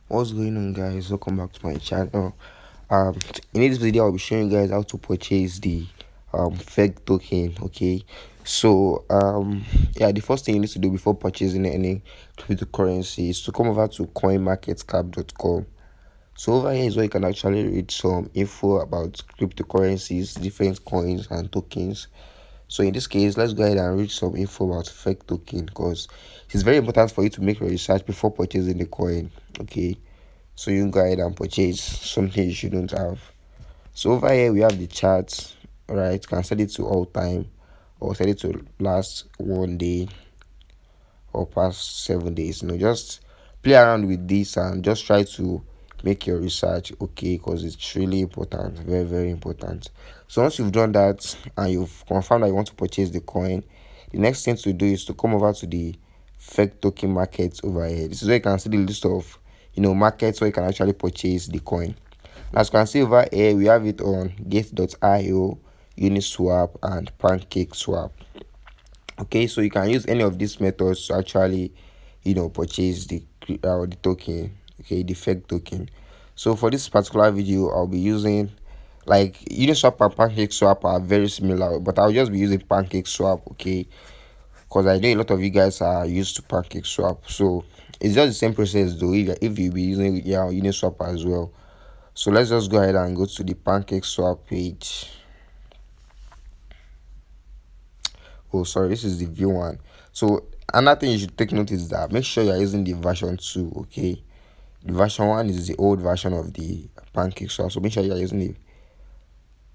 What's going on, guys? Welcome back to my channel. um in this video I'll be showing you guys how to purchase the FEG token. Okay, so yeah, the first thing you need to do before purchasing any cryptocurrency is to come over to coinmarketcap.com. So over here is where you can actually read some info about cryptocurrencies, different coins and tokens. So in this case, let's go ahead and read some info about FEG token, because it's very important for you to make your research before purchasing the coin. Okay, so you can go ahead and purchase something you shouldn't have. So over here we have the charts. All right, you can set it to all time or set it to last 1 day or past 7 days. Just play around with this and just try to make your research, okay, because it's really important, very very important. So once you've done that and you've confirmed that you want to purchase the coin, the next thing to do is to come over to the FEG token markets over here. This is where you can see the list of markets where you can actually purchase the coin. As you can see over here, we have it on gate.io, Uniswap and PancakeSwap. Okay, so you can use any of these methods to actually purchase the token, okay, the FEG token. So for this particular video I'll be using, like, Uniswap and PancakeSwap are very similar, but I'll just be using PancakeSwap, okay, because I know a lot of you guys are used to PancakeSwap. So it's just the same process though if you be using Uniswap as well. So let's just go ahead and go to the PancakeSwap page. Oh, sorry, this is the view one. So another thing you should take note is that make sure you're using the version 2. Okay, the version 1 is the old version of the PancakeSwap, so make sure you're using it.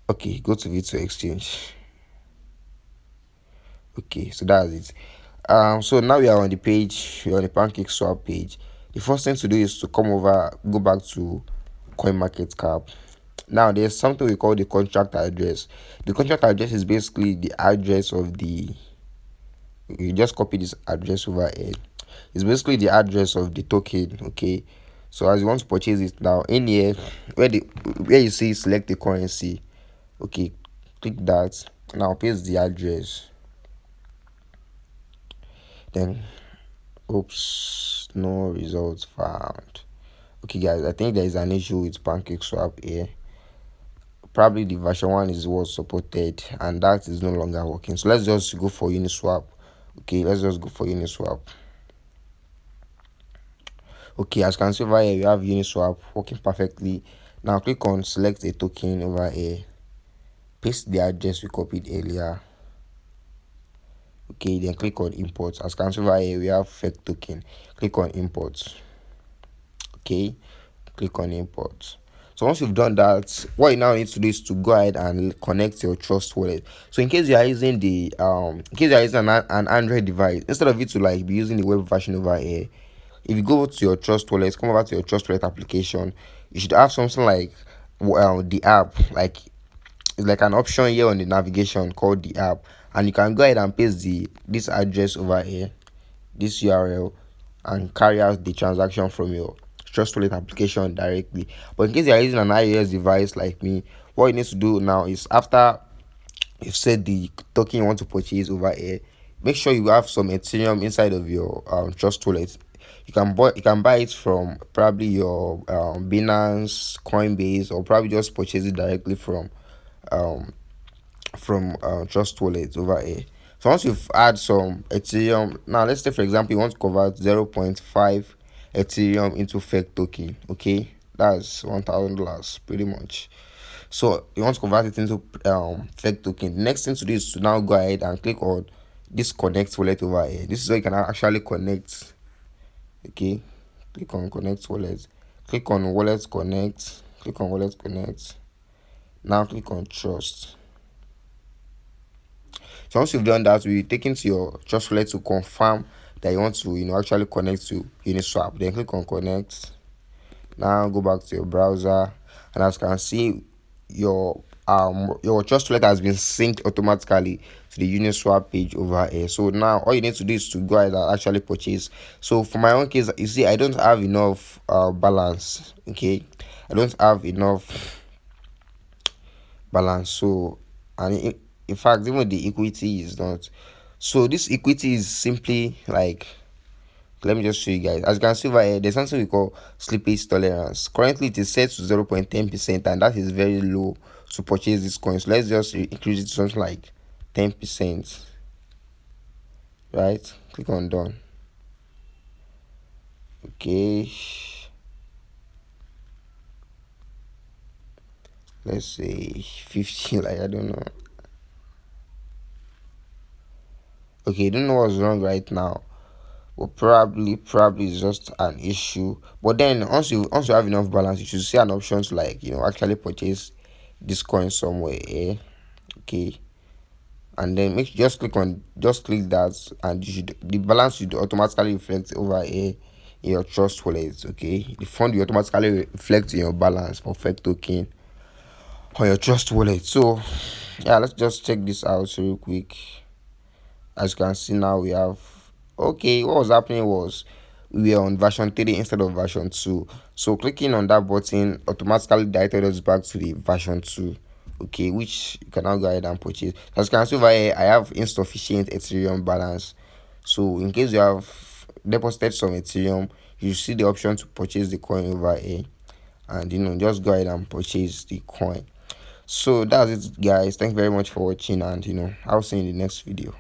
Okay, go to V2 Exchange. Okay, so that's it. So now we are on the page, we're on the PancakeSwap page. The first thing to do is to go back to CoinMarketCap. Now there's something we call the contract address. The contract address is basically the address of the, you just copy this address over here. It's basically the address of the token. Okay, so as you want to purchase it, now in here where you see select the currency, okay, click that. Now paste the address. Then, oops, no results found. Okay guys, I think there is an issue with PancakeSwap here. Probably the version 1 is what supported and that is no longer working. So let's just go for Uniswap. Okay, let's just go for Uniswap. Okay, as you can see over here, you have Uniswap working perfectly. Now click on select a token over here, paste the address we copied earlier. Okay, then click on import. As you can see over here, we have FEG token. Click on import. Okay, click on import. So once you've done that, what you now need to do is to go ahead and connect your Trust wallet. So in case you are using the in case you are using an Android device, instead of it to like be using the web version over here, if you go to your Trust wallet, come over to your Trust wallet application, you should have something like the app. Like, it's like an option here on the navigation called the app, and you can go ahead and paste this address over here, this URL, and carry out the transaction from your Trust Wallet application directly. But in case you are using an iOS device like me, what you need to do now is, after you've set the token you want to purchase over here, make sure you have some Ethereum inside of your Trust Wallet. You can buy it from probably your Binance, Coinbase, or probably just purchase it directly from Trust Wallet over here. So once you've add some Ethereum, now let's say for example you want to convert 0.5 Ethereum into FEG token. Okay, that's $1,000 pretty much. So you want to convert it into FEG token. The next thing to do is to now go ahead and click on this connect wallet over here. This is where you can actually connect. Okay, click on connect wallet, click on wallet connect, click on wallet connect. Now click on trust. So once you've done that, we take into your Trust Wallet to confirm that you want to actually connect to Uniswap. Then click on connect. Now go back to your browser, and as you can see, your Trust Wallet has been synced automatically to the Uniswap page over here. So now all you need to do is to go ahead and actually purchase. So for my own case, you see, I don't have enough balance. Okay, I don't have enough balance. So, and in fact, even the equity is not. So this equity is simply like Let me just show you guys. As you can see over here, there's something we call slippage tolerance. Currently it is set to 0.10%, and that is very low to purchase this coin. So let's just increase it to something like 10%. Right, click on done. Okay, let's say 50, like I don't know. Okay, don't know what's wrong right now. Well, probably it's just an issue. But then once you have enough balance, you should see an option to, like, actually purchase this coin somewhere. Okay, and then just click that, and the balance should automatically reflect over here in your trust wallet. Okay, the fund will automatically reflect in your balance for FEG token on your trust wallet. So yeah, let's just check this out real quick. As you can see now, we have, okay, what was happening was we were on version 3 instead of version 2. So clicking on that button automatically directed us back to the version 2. Okay, which you can now go ahead and purchase. As you can see over here, I have insufficient Ethereum balance. So in case you have deposited some Ethereum, you see the option to purchase the coin over here, and just go ahead and purchase the coin. So that's it, guys. Thank you very much for watching, and I'll see you in the next video.